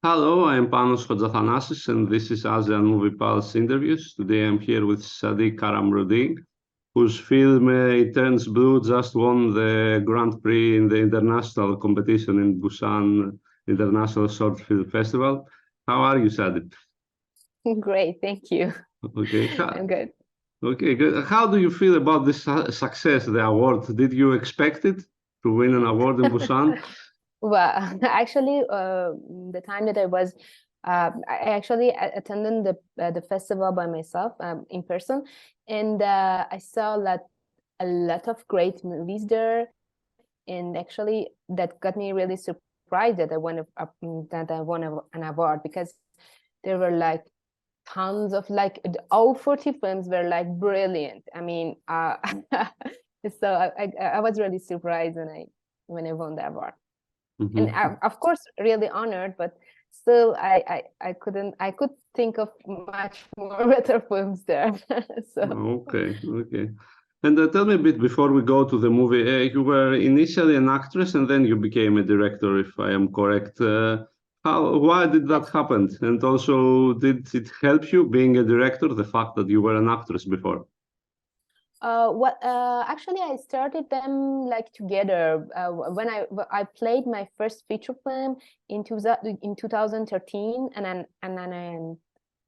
Hello, I'm Panos Kotzathanasis, and this is Asian Movie Pulse Interviews. Today I'm here with Shadi Karamroudi, whose film It Turns Blue just won the Grand Prix in the international competition in Busan International Short Film Festival. How are you, Shadi? Great, thank you. Okay, I'm good. Okay, good. How do you feel about this success, the award? Did you expect it to win an award in Busan? Well, actually, the time that I actually attended the festival by myself in person, and I saw that a lot of great movies there, and actually that got me really surprised that I won an award, because there were like tons of all 40 films were like brilliant. I mean, so I was really surprised when I won the award. And of course really honored, but still I could think of much more better films there. So Okay. And tell me a bit before we go to the movie. You were initially an actress and then you became a director, if I am correct. Why did that happen? And also, did it help you being a director, the fact that you were an actress before? Actually I started them like together when I played my first feature film in 2013, and then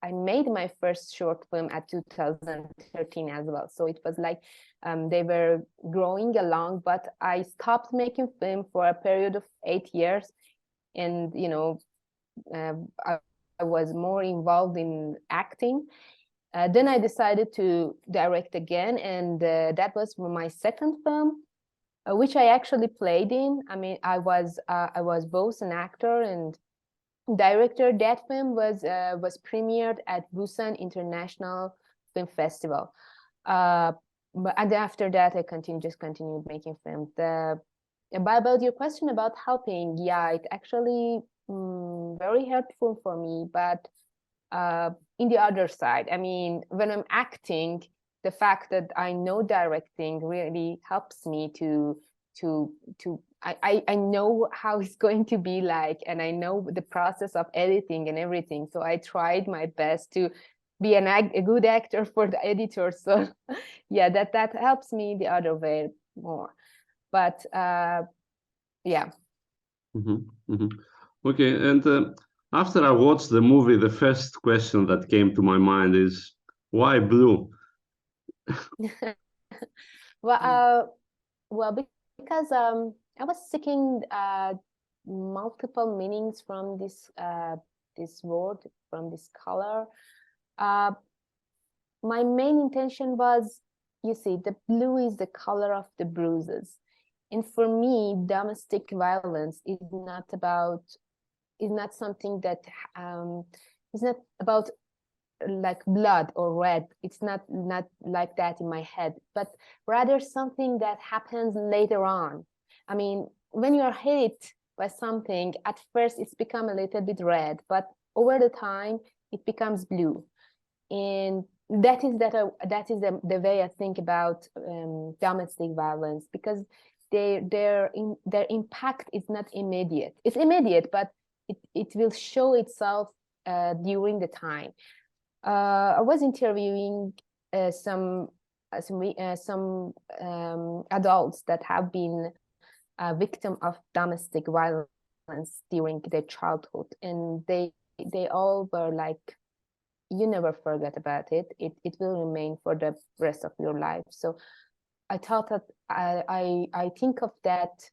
I made my first short film at 2013 as well. So it was like they were growing along, but I stopped making film for a period of 8 years, and I was more involved in acting. Then I decided to direct again, and that was my second film, which I actually played in. I mean, I was both an actor and director. That film was premiered at Busan International Film Festival. And after that, I continued making films. About your question about helping, yeah, it actually very helpful for me, but in the other side, I mean, when I'm acting, the fact that I know directing really helps me I know how it's going to be like, and I know the process of editing and everything. So I tried my best to be a good actor for the editor. So yeah, that helps me the other way more. But yeah. Okay, and after I watched the movie, the first question that came to my mind is, why blue? Well, because I was seeking multiple meanings from this word, from this color. My main intention was, you see, the blue is the color of the bruises, and for me, domestic violence is not something that is not about like blood or red. It's not like that in my head, but rather something that happens later on. I mean, when you're hit by something, at first it's become a little bit red, but over the time it becomes blue. And that is the way I think about domestic violence, because their impact is not immediate. It's immediate, but it will show itself during the time. I was interviewing some adults that have been a victim of domestic violence during their childhood, and they all were like, you never forget about it. It will remain for the rest of your life. So I thought that I think of that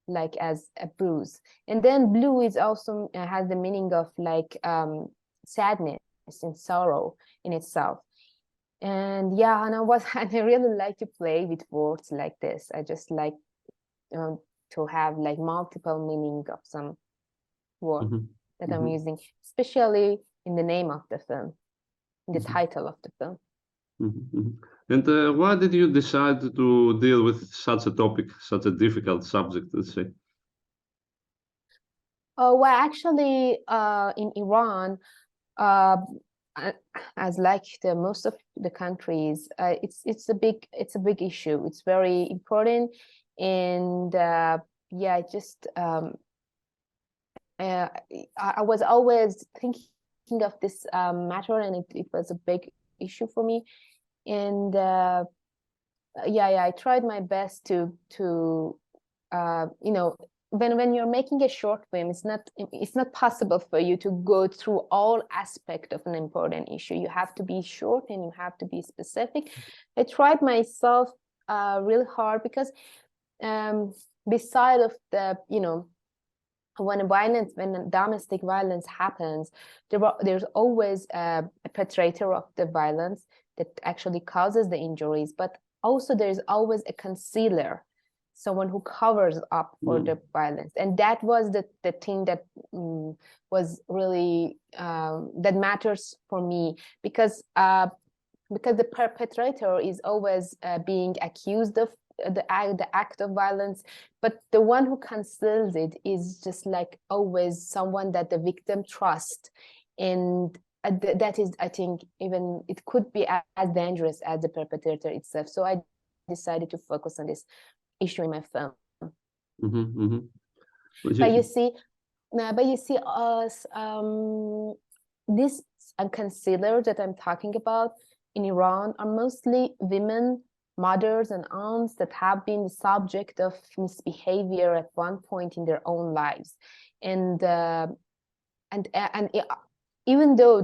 like as a bruise. And then blue is also has the meaning of like sadness and sorrow in itself. And yeah, and I really like to play with words like this. I just like to have like multiple meaning of some word that I'm using, especially in the name of the film, in the title of the film. And why did you decide to deal with such a topic, such a difficult subject, let's say? Well, actually, in Iran, as like most of the countries, it's a big issue. It's very important, and yeah, I was always thinking of this matter, and it was a big issue for me. And I tried my best to when you're making a short film, it's not possible for you to go through all aspects of an important issue. You have to be short and you have to be specific. I tried myself really hard, because beside of the when domestic violence happens, there's always a perpetrator of the violence that actually causes the injuries, but also there's always a concealer, someone who covers up for the violence. And that was the thing that was really that matters for me, because the perpetrator is always being accused of the act of violence, but the one who conceals it is just like always someone that the victim trusts. And that is, I think, even it could be as dangerous as the perpetrator itself. So I decided to focus on this issue in my film. But you see, these concealers that I'm talking about in Iran are mostly women, mothers and aunts that have been the subject of misbehavior at one point in their own lives. And even though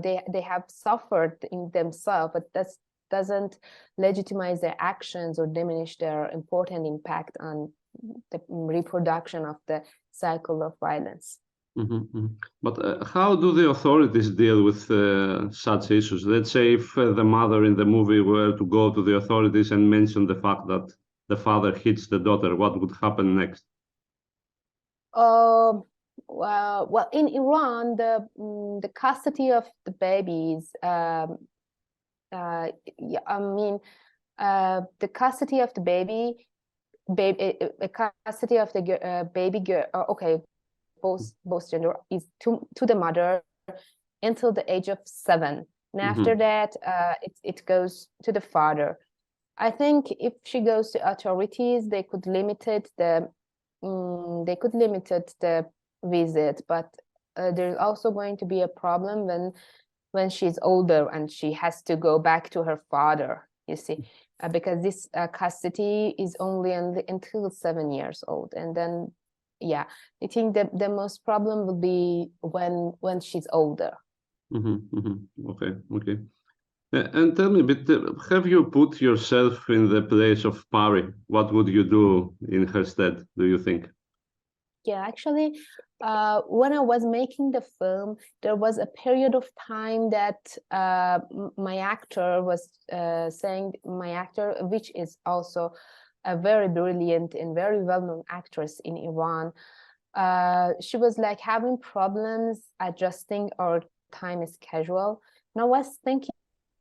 they have suffered in themselves, but that doesn't legitimize their actions or diminish their important impact on the reproduction of the cycle of violence. But how do the authorities deal with such issues? Let's say if the mother in the movie were to go to the authorities and mention the fact that the father hits the daughter, what would happen next? Well, in Iran, the custody of the babies, the custody of the baby, custody of the baby girl. Okay, both gender is to the mother until the age of 7, and after that, it goes to the father. I think if she goes to authorities, they could limit the visit, but there's also going to be a problem when she's older and she has to go back to her father, you see, because this custody is only until 7 years old. And then I think that the most problem will be when she's older. Okay. And tell me a bit, have you put yourself in the place of Pari? What would you do in her stead, do you think? Yeah, actually, when I was making the film, there was a period of time that my actor was which is also a very brilliant and very well-known actress in Iran. She was like having problems adjusting our time schedule. And I was thinking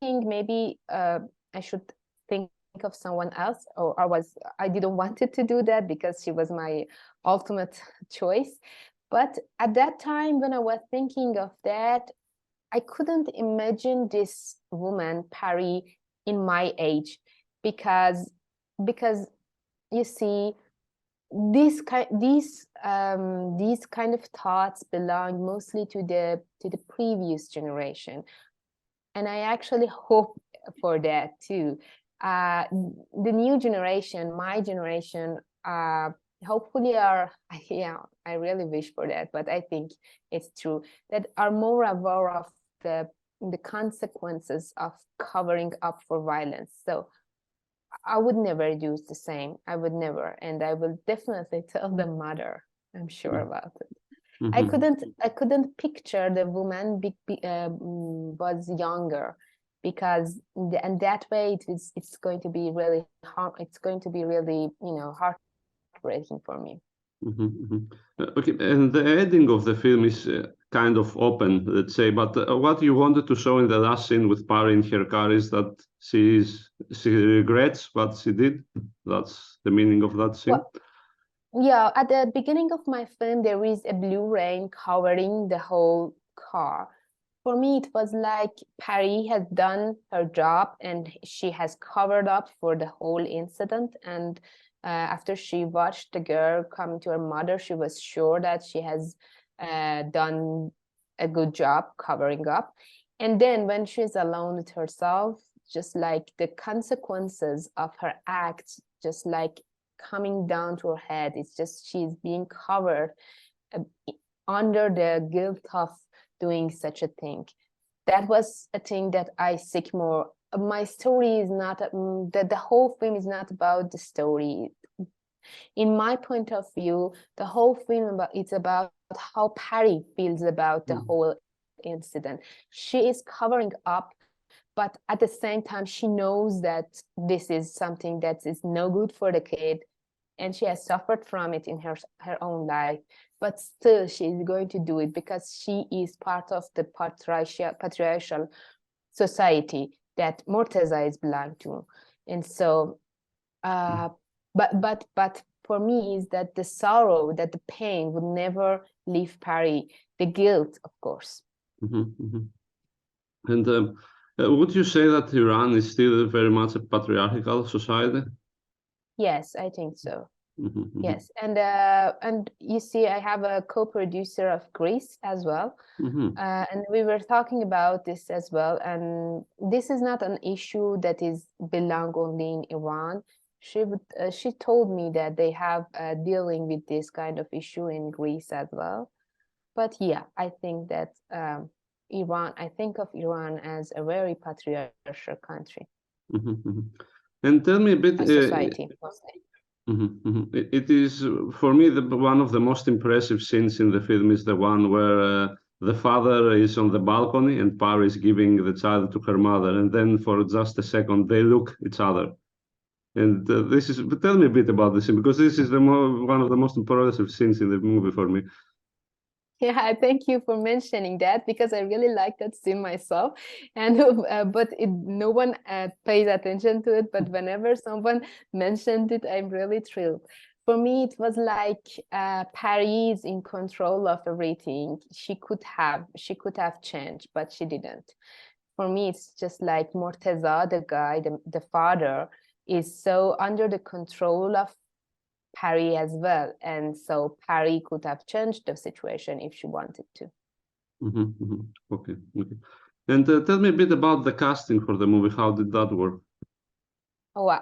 maybe I should think of someone else, or I didn't want to do that because she was my ultimate choice. But at that time, when I was thinking of that, I couldn't imagine this woman, Pari, in my age, because you see, these kind of thoughts belong mostly to the previous generation, and I actually hope for that too. The new generation, my generation, hopefully I really wish for that, but I think it's true, that are more aware of the consequences of covering up for violence. So I would never do the same. I would never, and I will definitely tell the mother. I'm sure about it. I couldn't picture the woman was younger, because and that way it's going to be really heartbreaking for me. Okay, and the ending of the film is kind of open, let's say, but what you wanted to show in the last scene with Pari in her car is that she regrets what she did. That's the meaning of that scene. Well, at the beginning of my film, there is a blue rain covering the whole car. For me, it was like Pari has done her job and she has covered up for the whole incident. And after she watched the girl come to her mother, she was sure that she has done a good job covering up. And then when she's alone with herself, just like the consequences of her acts, just like coming down to her head, it's just she's being covered under the guilt of doing such a thing. That was a thing that I seek more. My story is not the whole film is not about the story. In my point of view, the whole film it's about how Pari feels about the whole incident. She is covering up, but at the same time, she knows that this is something that is no good for the kid, and she has suffered from it in her own life. But still, she is going to do it because she is part of the patriarchal society that Morteza is belonged to. And so, but for me is that the sorrow, that the pain would never leave Pari, the guilt, of course. And would you say that Iran is still very much a patriarchal society? Yes, I think so. Yes, and you see, I have a co-producer of Greece as well, and we were talking about this as well. And this is not an issue that is belong only in Iran. She told me that they have dealing with this kind of issue in Greece as well. But yeah, I think that Iran. I think of Iran as a very patriarchal country. And tell me a bit. Society, mostly. It is, for me, one of the most impressive scenes in the film is the one where the father is on the balcony and Pari is giving the child to her mother, and then for just a second they look each other. And tell me a bit about this scene, because this is one of the most impressive scenes in the movie for me. Yeah, thank you for mentioning that, because I really like that scene myself. And but no one pays attention to it. But whenever someone mentioned it, I'm really thrilled. For me, it was like Pari is in control of everything. She could have changed, but she didn't. For me, it's just like Morteza, the guy, the father, is so under the control of Pari as well, and so Pari could have changed the situation if she wanted to. Okay. And tell me a bit about the casting for the movie. How did that work? For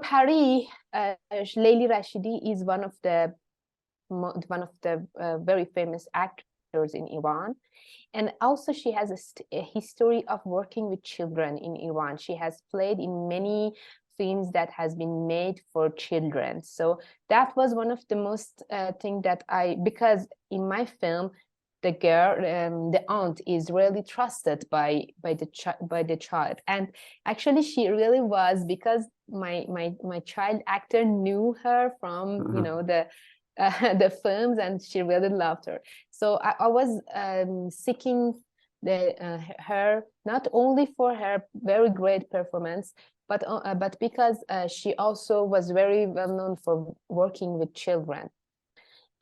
Pari, Leili Rashidi is one of the very famous actors in Iran, and also she has a history of working with children in Iran. She has played in many films that has been made for children. So that was one of the most thing that because in my film, the girl, the aunt, is really trusted by the child, and actually she really was, because my child actor knew her from the films, and she really loved her. So I was seeking her not only for her very great performance, but because she also was very well known for working with children.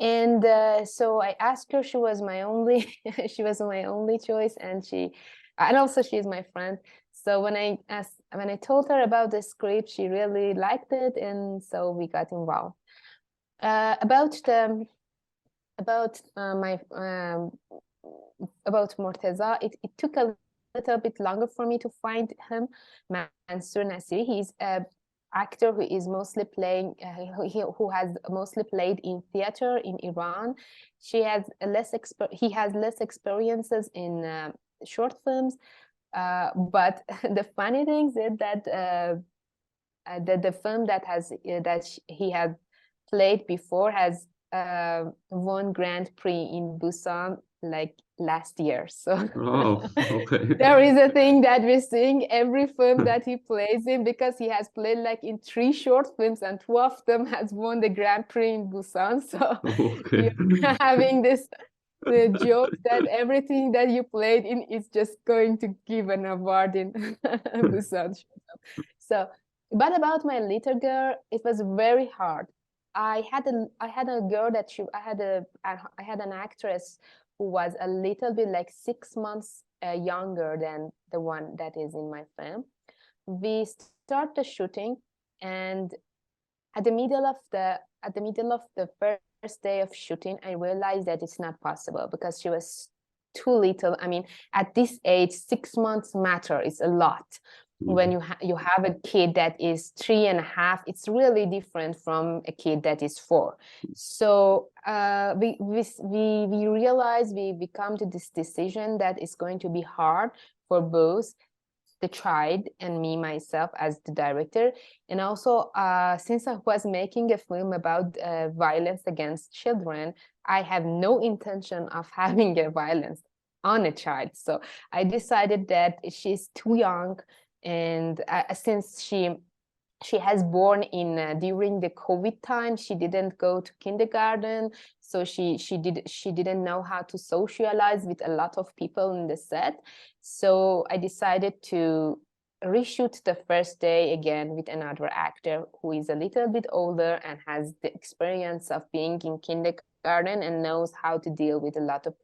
And so I asked her. She was my only choice, and also she's my friend. So when I told her about the script, she really liked it, and so we got involved. About Morteza, it took a little bit longer for me to find him. Mansour Nasiri, he's an actor who is mostly playing, who has mostly played in theater in Iran. He has less experiences in short films. But the funny thing is that the film that he had played before has won Grand Prix in Busan like last year. So okay. There is a thing that we're seeing every film that he plays in, because he has played like in 3 short films, and 2 of them has won the Grand Prix in Busan. So you're having this the joke that everything that you played in is just going to give an award in Busan. So, but about my little girl, it was very hard. I had a girl that I had an actress who was a little bit like 6 months younger than the one that is in my film. We start the shooting, and at the middle of the day of shooting, I realized that it's not possible because she was too little. I mean, at this age, 6 months matter. It's a lot. When you have a kid that is 3.5, it's really different from a kid that is 4. So we realize we come to this decision that it's going to be hard for both the child and me myself as the director. And also since I was making a film about violence against children, I have no intention of having a violence on a child. So I decided that she's too young, and since she has born in during the COVID time, she didn't go to kindergarten, so she didn't know how to socialize with a lot of people in the set. So I decided to reshoot the first day again with another actor who is a little bit older and has the experience of being in kindergarten and knows how to deal with a lot of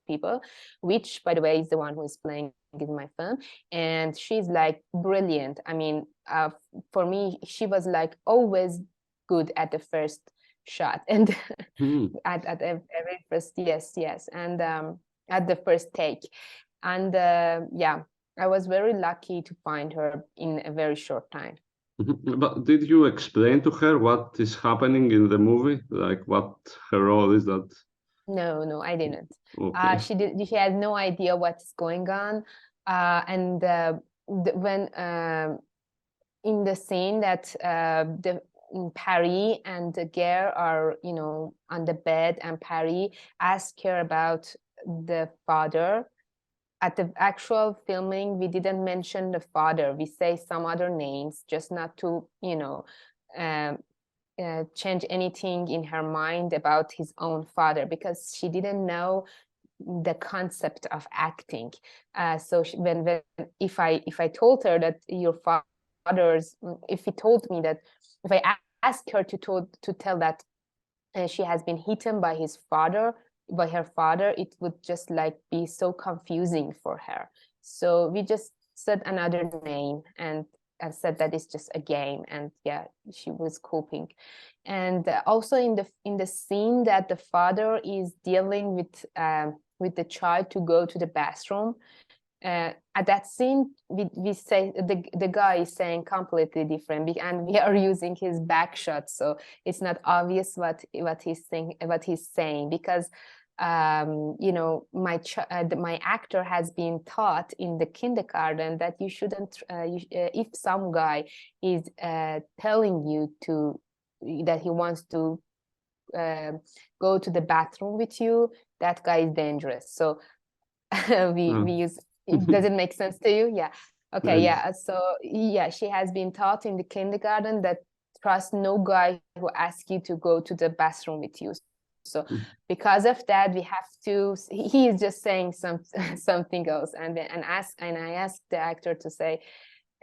people, which, by the way, is the one who is playing in my film. And she's like brilliant. I mean, for me, she was like always good at the first shot and at every first, yes, and at the first take. And yeah, I was very lucky to find her in a very short time. But did you explain to her what is happening in the movie, like what her role is? That No, I didn't. okay. She had no idea what's going on. And when in the scene that the Pari and the girl are, you know, on the bed, and Pari asks her about the father. At the actual filming, we didn't mention the father. We say some other names, just not to, you know, change anything in her mind about his own father, because she didn't know the concept of acting. So when if I told her that your father's, if he told me that, if I asked her to tell that she has been hidden by her father, it would just like be so confusing for her. So we just said another name and said that it's just a game, and yeah, she was coping. And also in the scene that the father is dealing with the child to go to the bathroom, at that scene we say the guy is saying completely different, and we are using his back shot, so it's not obvious what he's saying, because you know, my actor has been taught in the kindergarten that you shouldn't if some guy is telling you that he wants to go to the bathroom with you, that guy is dangerous. So we use, does it make sense to you? Yeah. Okay. Yeah. So yeah, she has been taught in the kindergarten that trust no guy who asks you to go to the bathroom with you. So because of that, we have to, he is just saying something else, and I asked the actor to say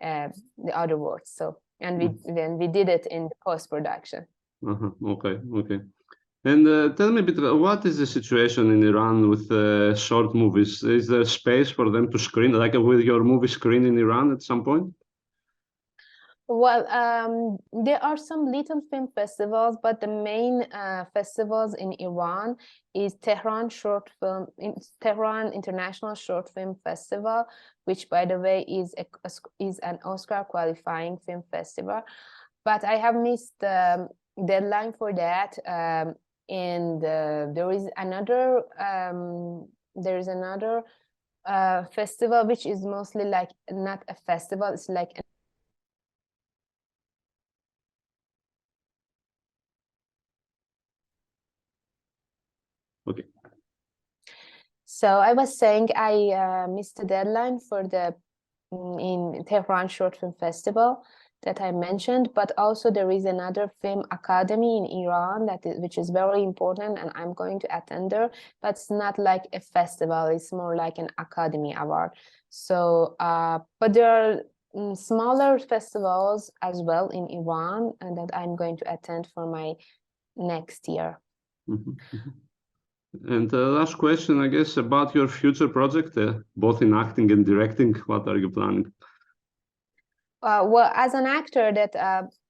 the other words. So then we did it in the post-production. Okay. And tell me a bit, what is the situation in Iran with short movies? Is there space for them to screen, like will your movie screen in Iran at some point? Well, there are some little film festivals, but the main festivals in Iran is Tehran International Short Film Festival, which, by the way, is an Oscar qualifying film festival. But I have missed the deadline for that, and there is another festival which is mostly like not a festival; it's like Okay. So I was saying I missed the deadline for the in Tehran Short Film Festival that I mentioned, but also there is another film academy in Iran which is very important, and I'm going to attend there, but it's not like a festival, it's more like an academy award. So but there are smaller festivals as well in Iran, and that I'm going to attend for my next year. And last question, I guess, about your future project, both in acting and directing. What are you planning? Well, as an actor, that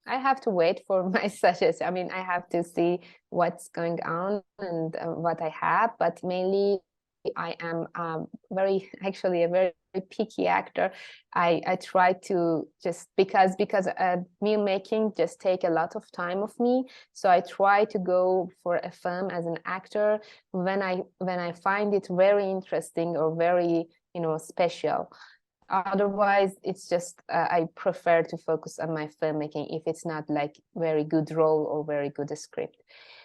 I have to wait for my suggestion. I mean, I have to see what's going on and what I have, but mainly I am actually a very picky actor. I try to just because film making just take a lot of time of me. So I try to go for a film as an actor when I find it very interesting or very, you know, special. Otherwise, it's just I prefer to focus on my filmmaking if it's not like very good role or very good script.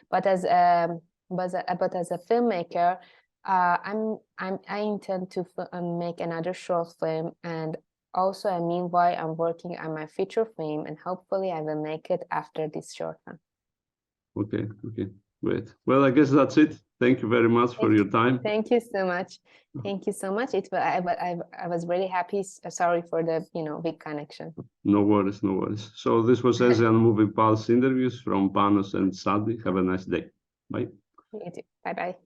But as a filmmaker, I intend to make another short film, and also meanwhile I'm working on my feature film, and hopefully I will make it after this short film. Okay, great. Well, I guess that's it. Thank you very much for your time. Thank you so much. Thank you so much. I was really happy. Sorry for the, you know, big connection. No worries, no worries. So this was ASEAN Movie Pulse interviews from Panos and Shadi. Have a nice day. Bye. You too. Bye bye.